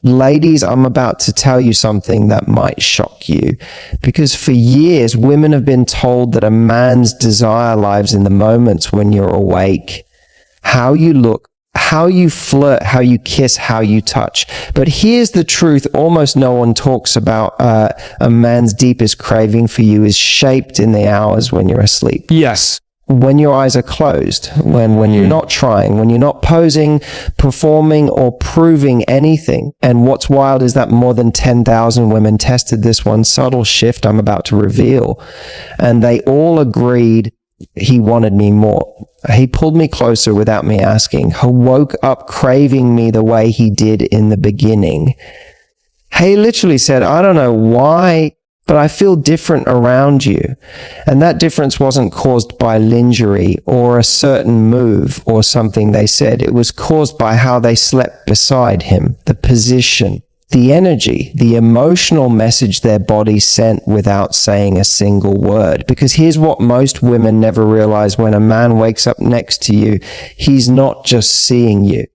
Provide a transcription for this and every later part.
Ladies, I'm about to tell you something that might shock you, because for years, women have been told that a man's desire lies in the moments when you're awake. How you look, how you flirt, how you kiss, how you touch. But here's the truth almost no one talks about. A man's deepest craving for you is shaped in the hours when you're asleep. Yes. When your eyes are closed, when you're not trying, when you're not posing, performing, or proving anything. And what's wild is that more than 10,000 women tested this one subtle shift I'm about to reveal. And they all agreed he wanted me more. He pulled me closer without me asking. He woke up craving me the way he did in the beginning. He literally said, I don't know why, but I feel different around you. And that difference wasn't caused by lingerie or a certain move or something they said. It was caused by how they slept beside him, the position, the energy, the emotional message their body sent without saying a single word. Because here's what most women never realize: when a man wakes up next to you, he's not just seeing you.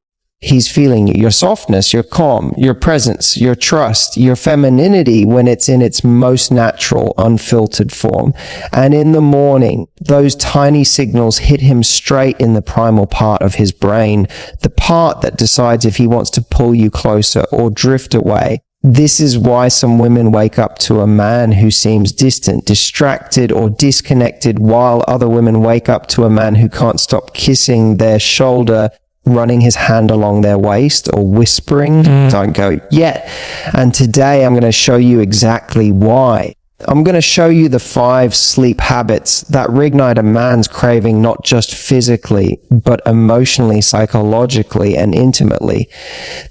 He's feeling you, your softness, your calm, your presence, your trust, your femininity when it's in its most natural, unfiltered form. And in the morning, those tiny signals hit him straight in the primal part of his brain, the part that decides if he wants to pull you closer or drift away. This is why some women wake up to a man who seems distant, distracted, or disconnected, while other women wake up to a man who can't stop kissing their shoulder, running his hand along their waist, or whispering, don't go yet. And today I'm going to show you exactly why. I'm going to show you the 5 sleep habits that reignite a man's craving, not just physically, but emotionally, psychologically, and intimately.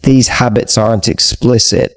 These habits aren't explicit.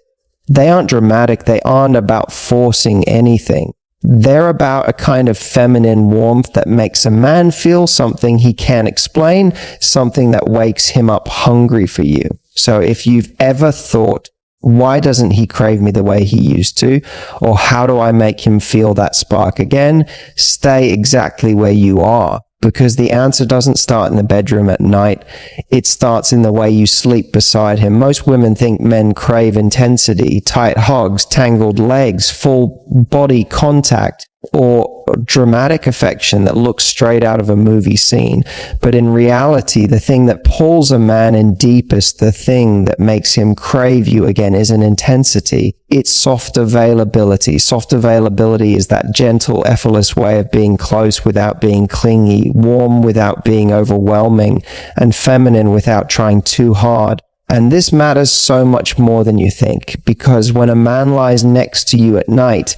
They aren't dramatic. They aren't about forcing anything. They're about a kind of feminine warmth that makes a man feel something he can't explain, something that wakes him up hungry for you. So if you've ever thought, why doesn't he crave me the way he used to? Or how do I make him feel that spark again? Stay exactly where you are. Because the answer doesn't start in the bedroom at night. It starts in the way you sleep beside him. Most women think men crave intensity, tight hugs, tangled legs, full body contact, or dramatic affection that looks straight out of a movie scene. But in reality, the thing that pulls a man in deepest, the thing that makes him crave you again, isn't intensity. It's soft availability. Soft availability is that gentle, effortless way of being close without being clingy, warm without being overwhelming, and feminine without trying too hard. And this matters so much more than you think, because when a man lies next to you at night,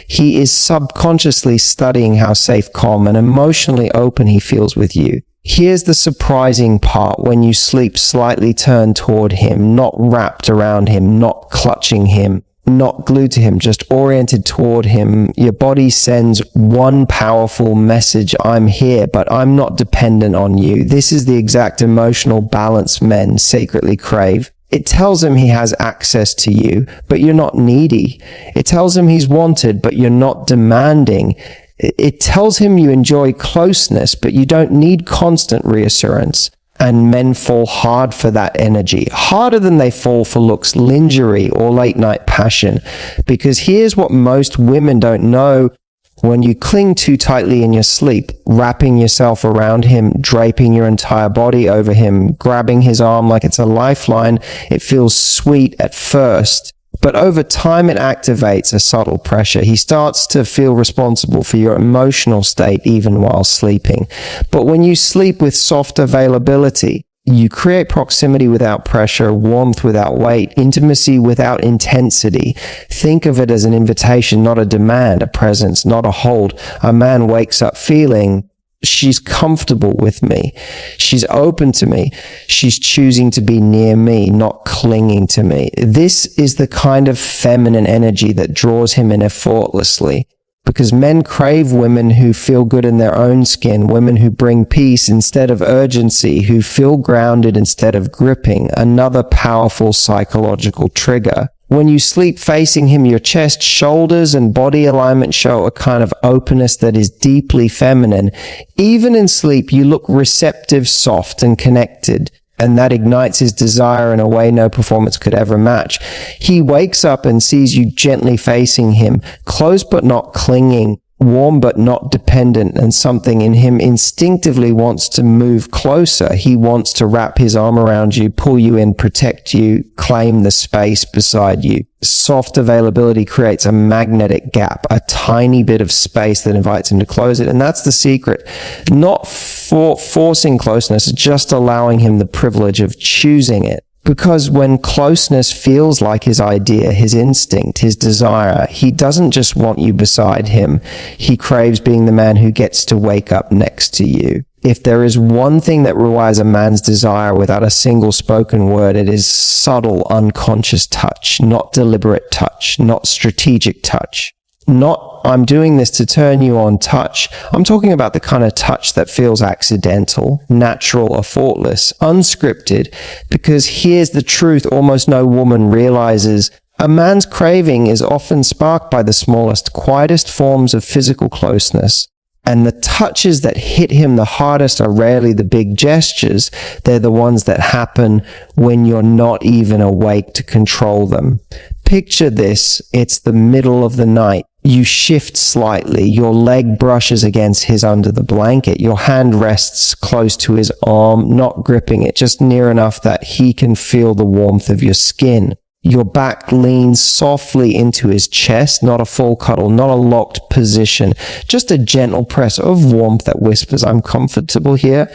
he is subconsciously studying how safe, calm, and emotionally open he feels with you. Here's the surprising part: when you sleep slightly turned toward him, not wrapped around him, not clutching him, not glued to him, just oriented toward him, your body sends one powerful message: I'm here, but I'm not dependent on you. This is the exact emotional balance men secretly crave. It tells him he has access to you, but you're not needy. It tells him he's wanted, but you're not demanding. It tells him you enjoy closeness, but you don't need constant reassurance. And men fall hard for that energy, harder than they fall for looks, lingerie, or late night passion. Because here's what most women don't know: when you cling too tightly in your sleep, wrapping yourself around him, draping your entire body over him, grabbing his arm like it's a lifeline, it feels sweet at first. But over time, it activates a subtle pressure. He starts to feel responsible for your emotional state even while sleeping. But when you sleep with soft availability, you create proximity without pressure, warmth without weight, intimacy without intensity. Think of it as an invitation, not a demand, a presence, not a hold. A man wakes up feeling, she's comfortable with me. She's open to me. She's choosing to be near me, not clinging to me. This is the kind of feminine energy that draws him in effortlessly. Because men crave women who feel good in their own skin, women who bring peace instead of urgency, who feel grounded instead of gripping. Another powerful psychological trigger. When you sleep facing him, your chest, shoulders, and body alignment show a kind of openness that is deeply feminine. Even in sleep, you look receptive, soft, and connected. And that ignites his desire in a way no performance could ever match. He wakes up and sees you gently facing him, close but not clinging, warm but not dependent, and something in him instinctively wants to move closer. He wants to wrap his arm around you, pull you in, protect you, claim the space beside you. Soft availability creates a magnetic gap, a tiny bit of space that invites him to close it. And that's the secret. Not for forcing closeness, just allowing him the privilege of choosing it. Because when closeness feels like his idea, his instinct, his desire, he doesn't just want you beside him. He craves being the man who gets to wake up next to you. If there is one thing that rewires a man's desire without a single spoken word, it is subtle, unconscious touch, not deliberate touch, not strategic touch. Not, I'm doing this to turn you on touch. I'm talking about the kind of touch that feels accidental, natural, or thoughtless, unscripted, because here's the truth almost no woman realizes. A man's craving is often sparked by the smallest, quietest forms of physical closeness. And the touches that hit him the hardest are rarely the big gestures. They're the ones that happen when you're not even awake to control them. Picture this. It's the middle of the night. You shift slightly. Your leg brushes against his under the blanket. Your hand rests close to his arm, not gripping it, just near enough that he can feel the warmth of your skin. Your back leans softly into his chest, not a full cuddle, not a locked position, just a gentle press of warmth that whispers, I'm comfortable here.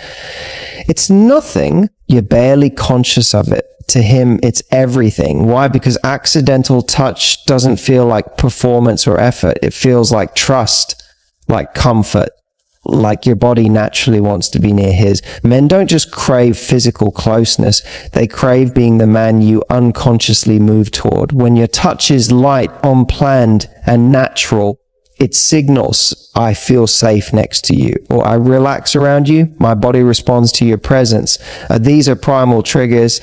It's nothing. You're barely conscious of it. To him, it's everything. Why? Because accidental touch doesn't feel like performance or effort. It feels like trust, like comfort, like your body naturally wants to be near his. Men don't just crave physical closeness. They crave being the man you unconsciously move toward. When your touch is light, unplanned, and natural, it signals, I feel safe next to you, or I relax around you. My body responds to your presence. These are primal triggers.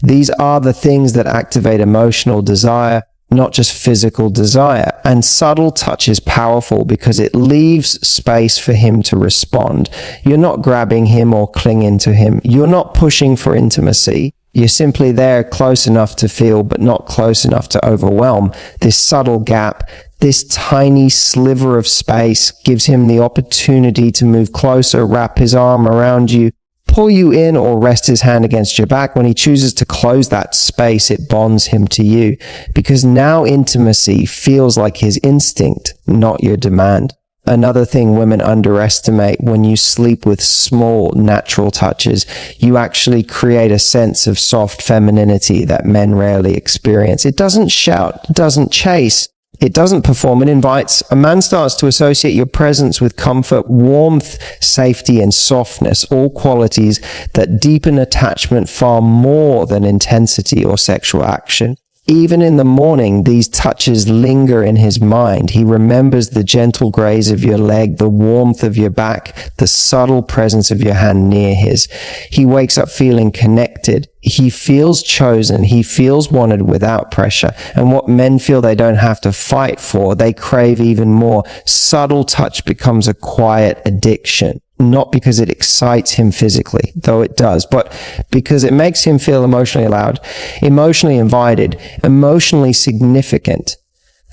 These are the things that activate emotional desire, not just physical desire. And subtle touch is powerful because it leaves space for him to respond. You're not grabbing him or clinging to him. You're not pushing for intimacy. You're simply there, close enough to feel, but not close enough to overwhelm. This subtle gap, this tiny sliver of space, gives him the opportunity to move closer, wrap his arm around you, pull you in, or rest his hand against your back. When he chooses to close that space, it bonds him to you, because now intimacy feels like his instinct, not your demand. Another thing women underestimate: when you sleep with small, natural touches, you actually create a sense of soft femininity that men rarely experience. It doesn't shout, it doesn't chase, it doesn't perform, it invites. A man starts to associate your presence with comfort, warmth, safety, and softness, all qualities that deepen attachment far more than intensity or sexual action. Even in the morning, these touches linger in his mind. He remembers the gentle graze of your leg, the warmth of your back, the subtle presence of your hand near his. He wakes up feeling connected. He feels chosen. He feels wanted without pressure. And what men feel they don't have to fight for, they crave even more. Subtle touch becomes a quiet addiction. Not because it excites him physically, though it does, but because it makes him feel emotionally allowed, emotionally invited, emotionally significant.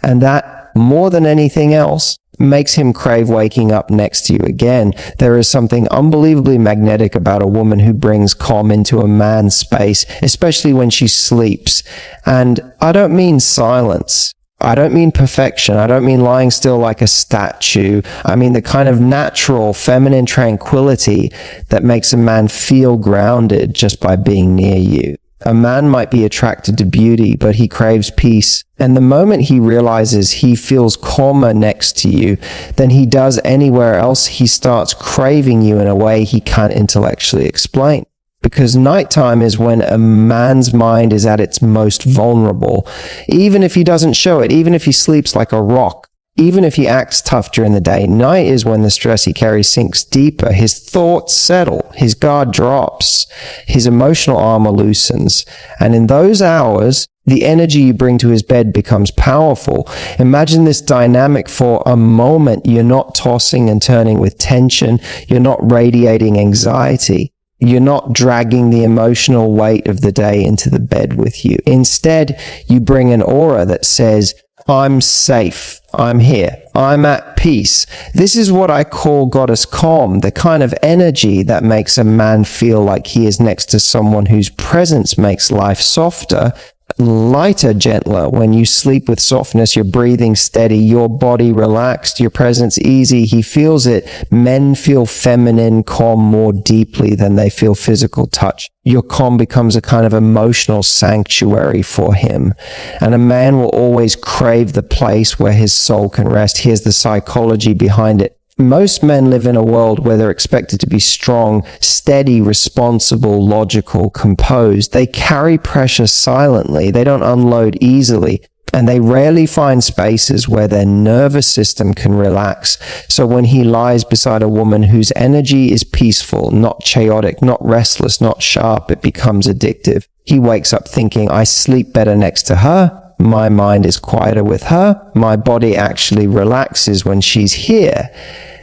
And that, more than anything else, makes him crave waking up next to you again. There is something unbelievably magnetic about a woman who brings calm into a man's space, especially when she sleeps. And I don't mean silence. I don't mean perfection. I don't mean lying still like a statue. I mean the kind of natural, feminine tranquility that makes a man feel grounded just by being near you. A man might be attracted to beauty, but he craves peace. And the moment he realizes he feels calmer next to you than he does anywhere else, he starts craving you in a way he can't intellectually explain. Because nighttime is when a man's mind is at its most vulnerable. Even if he doesn't show it, even if he sleeps like a rock, even if he acts tough during the day, night is when the stress he carries sinks deeper. His thoughts settle, his guard drops, his emotional armor loosens. And in those hours, the energy you bring to his bed becomes powerful. Imagine this dynamic for a moment. You're not tossing and turning with tension. You're not radiating anxiety. You're not dragging the emotional weight of the day into the bed with you. Instead, you bring an aura that says, I'm safe, I'm here, I'm at peace. This is what I call goddess calm, the kind of energy that makes a man feel like he is next to someone whose presence makes life softer, lighter, gentler. When you sleep with softness, your breathing steady, your body relaxed, your presence easy. He feels it. Men feel feminine calm more deeply than they feel physical touch. Your calm becomes a kind of emotional sanctuary for him. And a man will always crave the place where his soul can rest. Here's the psychology behind it. Most men live in a world where they're expected to be strong, steady, responsible, logical, composed. They carry pressure silently. They don't unload easily. And they rarely find spaces where their nervous system can relax. So when he lies beside a woman whose energy is peaceful, not chaotic, not restless, not sharp, it becomes addictive. He wakes up thinking, I sleep better next to her. My mind is quieter with her. My body actually relaxes when she's here.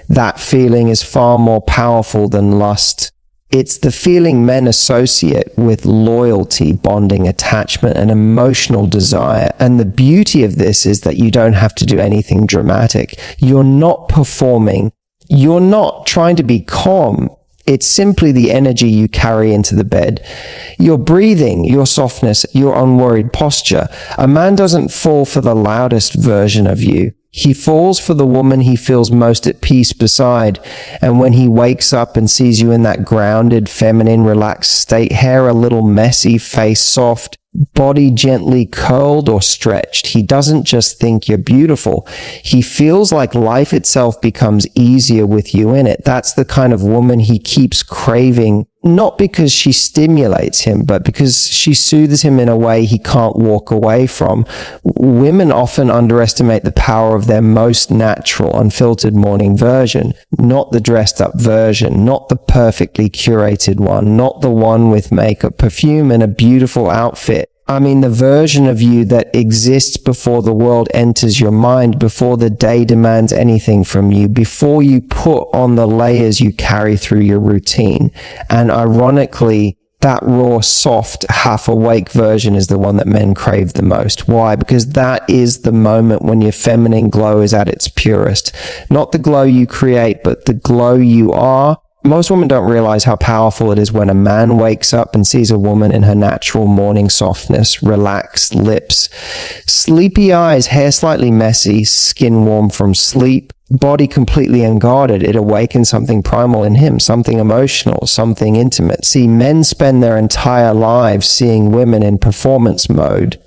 That feeling is far more powerful than lust. It's the feeling men associate with loyalty, bonding, attachment, and emotional desire. And the beauty of this is that you don't have to do anything dramatic. You're not performing. You're not trying to be calm. It's simply the energy you carry into the bed. Your breathing, your softness, your unworried posture. A man doesn't fall for the loudest version of you. He falls for the woman he feels most at peace beside. And when he wakes up and sees you in that grounded, feminine, relaxed state, hair a little messy, face soft, body gently curled or stretched, he doesn't just think you're beautiful. He feels like life itself becomes easier with you in it. That's the kind of woman he keeps craving, not because she stimulates him, but because she soothes him in a way he can't walk away from. Women often underestimate the power of their most natural, unfiltered morning version, not the dressed up version, not the perfectly curated one, not the one with makeup, perfume, and a beautiful outfit. I mean, the version of you that exists before the world enters your mind, before the day demands anything from you, before you put on the layers you carry through your routine. And ironically, that raw, soft, half-awake version is the one that men crave the most. Why? Because that is the moment when your feminine glow is at its purest. Not the glow you create, but the glow you are. Most women don't realize how powerful it is when a man wakes up and sees a woman in her natural morning softness, relaxed lips, sleepy eyes, hair slightly messy, skin warm from sleep, body completely unguarded. It awakens something primal in him, something emotional, something intimate. See, men spend their entire lives seeing women in performance mode,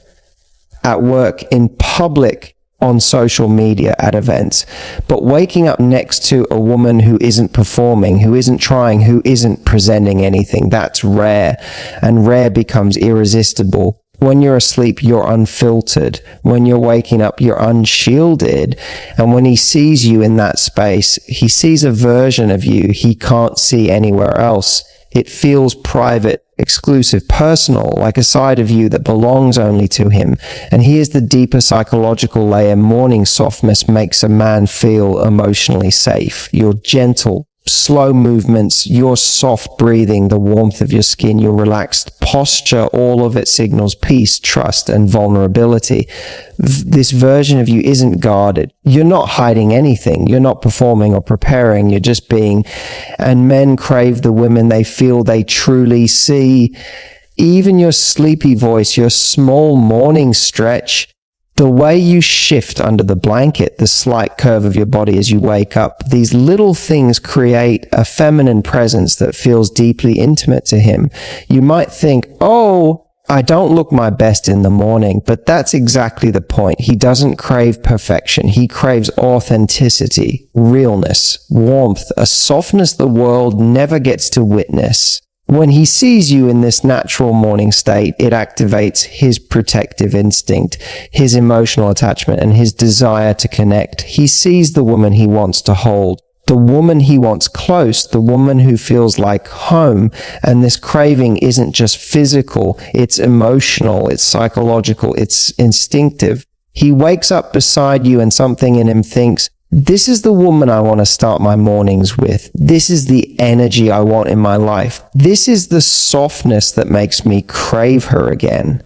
at work, in public, on social media, at events, but waking up next to a woman who isn't performing, who isn't trying, who isn't presenting anything, that's rare, and rare becomes irresistible. When you're asleep, you're unfiltered. When you're waking up, you're unshielded. And when he sees you in that space, he sees a version of you he can't see anywhere else. It feels private, exclusive, personal, like a side of you that belongs only to him. And here's the deeper psychological layer. Morning softness makes a man feel emotionally safe. You're gentle, slow movements, your soft breathing, the warmth of your skin, your relaxed posture, all of it signals peace, trust, and vulnerability. This version of you isn't guarded. You're not hiding anything. You're not performing or preparing. You're just being. And men crave the women they feel they truly see. Even your sleepy voice, your small morning stretch, the way you shift under the blanket, the slight curve of your body as you wake up, these little things create a feminine presence that feels deeply intimate to him. You might think, oh, I don't look my best in the morning, but that's exactly the point. He doesn't crave perfection. He craves authenticity, realness, warmth, a softness the world never gets to witness. When he sees you in this natural morning state, it activates his protective instinct, his emotional attachment, and his desire to connect. He sees the woman he wants to hold, the woman he wants close, the woman who feels like home. And this craving isn't just physical, it's emotional, it's psychological, it's instinctive. He wakes up beside you and something in him thinks, This is the woman I want to start my mornings with. This is the energy I want in my life. This is the softness that makes me crave her again.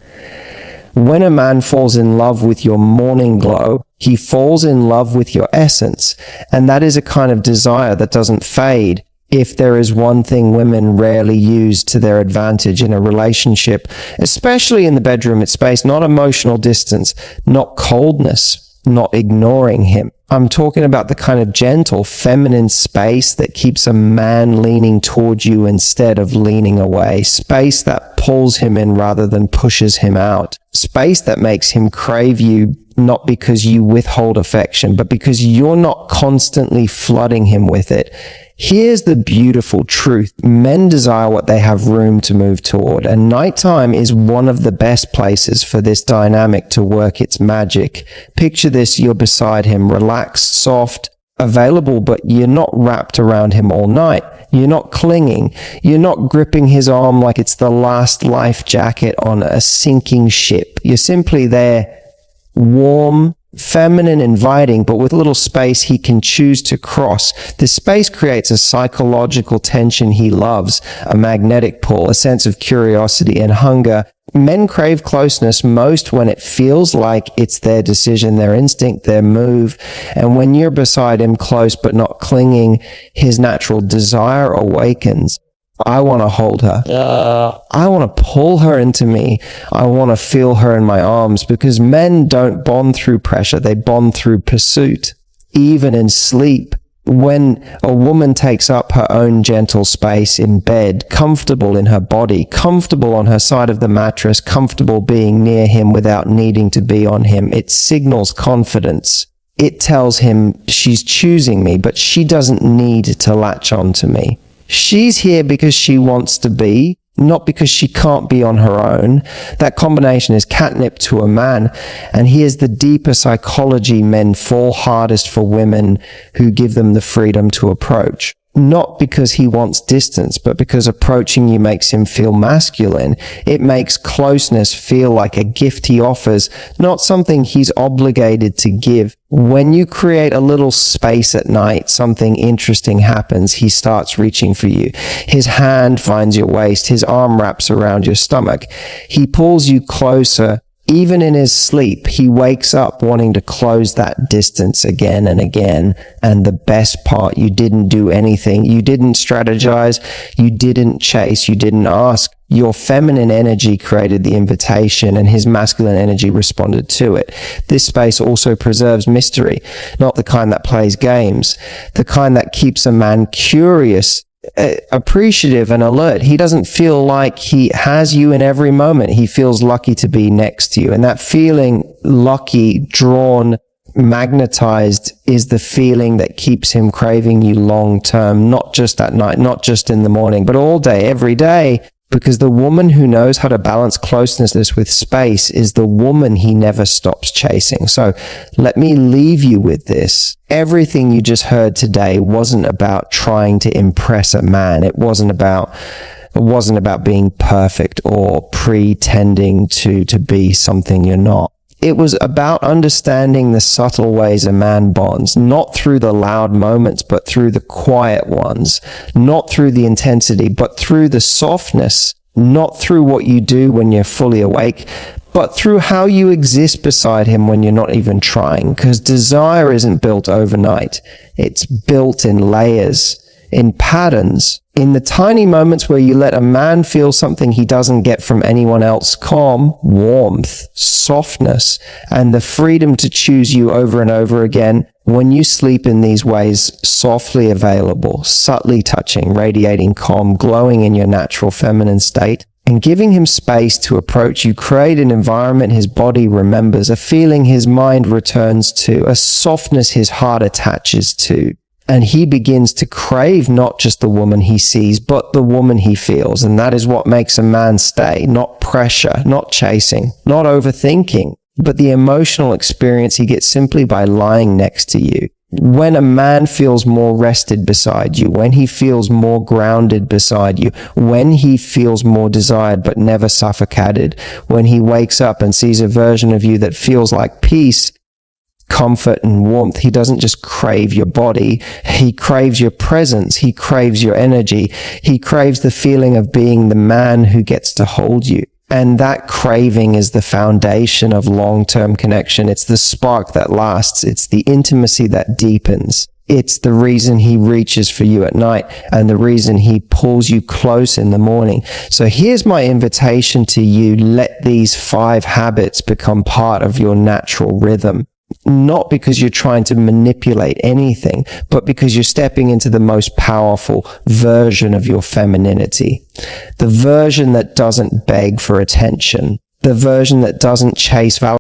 When a man falls in love with your morning glow, he falls in love with your essence. And that is a kind of desire that doesn't fade. If there is one thing women rarely use to their advantage in a relationship, especially in the bedroom, it's space, not emotional distance, not coldness, not ignoring him. I'm talking about the kind of gentle, feminine space that keeps a man leaning towards you instead of leaning away. Space that pulls him in rather than pushes him out. Space that makes him crave you, not because you withhold affection, but because you're not constantly flooding him with it. Here's the beautiful truth. Men desire what they have room to move toward, and nighttime is one of the best places for this dynamic to work its magic. Picture this, you're beside him, relaxed, soft, available, but you're not wrapped around him all night. You're not clinging. You're not gripping his arm like it's the last life jacket on a sinking ship. You're simply there, warm, feminine, inviting, but with a little space he can choose to cross. This space creates a psychological tension he loves, a magnetic pull, a sense of curiosity and hunger. Men crave closeness most when it feels like it's their decision, their instinct, their move. And when you're beside him, close but not clinging, his natural desire awakens. I want to hold her. I want to pull her into me. I want to feel her in my arms, because men don't bond through pressure. They bond through pursuit, even in sleep. When a woman takes up her own gentle space in bed, comfortable in her body, comfortable on her side of the mattress, comfortable being near him without needing to be on him, it signals confidence. It tells him she's choosing me, but she doesn't need to latch on to me. She's here because she wants to be, not because she can't be on her own. That combination is catnip to a man. And here's the deeper psychology men fall hardest for women who give them the freedom to approach. Not because he wants distance, but because approaching you makes him feel masculine. It makes closeness feel like a gift he offers, not something he's obligated to give. When you create a little space at night, something interesting happens. He starts reaching for you. His hand finds your waist. His arm wraps around your stomach. He pulls you closer. Even in his sleep, he wakes up wanting to close that distance again and again. And the best part, you didn't do anything. You didn't strategize. You didn't chase. You didn't ask. Your feminine energy created the invitation, and his masculine energy responded to it. This space also preserves mystery, not the kind that plays games, the kind that keeps a man curious, appreciative and alert. He doesn't feel like he has you in every moment. He feels lucky to be next to you. And that feeling lucky, drawn, magnetized is the feeling that keeps him craving you long term, not just at night, not just in the morning, but all day, every day. Because the woman who knows how to balance closeness with space is the woman he never stops chasing. So let me leave you with this. Everything you just heard today wasn't about trying to impress a man. It wasn't about being perfect or pretending to be something you're not. It was about understanding the subtle ways a man bonds, not through the loud moments, but through the quiet ones, not through the intensity, but through the softness, not through what you do when you're fully awake, but through how you exist beside him when you're not even trying. Because desire isn't built overnight. It's built in layers, in patterns, in the tiny moments where you let a man feel something he doesn't get from anyone else. Calm, warmth, softness, and the freedom to choose you over and over again. When you sleep in these ways, softly available, subtly touching, radiating calm, glowing in your natural feminine state, and giving him space to approach, you create an environment his body remembers, a feeling his mind returns to, a softness his heart attaches to. And he begins to crave not just the woman he sees, but the woman he feels. And that is what makes a man stay. Not pressure, not chasing, not overthinking, but the emotional experience he gets simply by lying next to you. When a man feels more rested beside you, when he feels more grounded beside you, when he feels more desired but never suffocated, when he wakes up and sees a version of you that feels like peace, comfort and warmth. He doesn't just crave your body. He craves your presence. He craves your energy. He craves the feeling of being the man who gets to hold you. And that craving is the foundation of long-term connection. It's the spark that lasts. It's the intimacy that deepens. It's the reason he reaches for you at night and the reason he pulls you close in the morning. So here's my invitation to you. Let these 5 habits become part of your natural rhythm. Not because you're trying to manipulate anything, but because you're stepping into the most powerful version of your femininity. The version that doesn't beg for attention. The version that doesn't chase validation.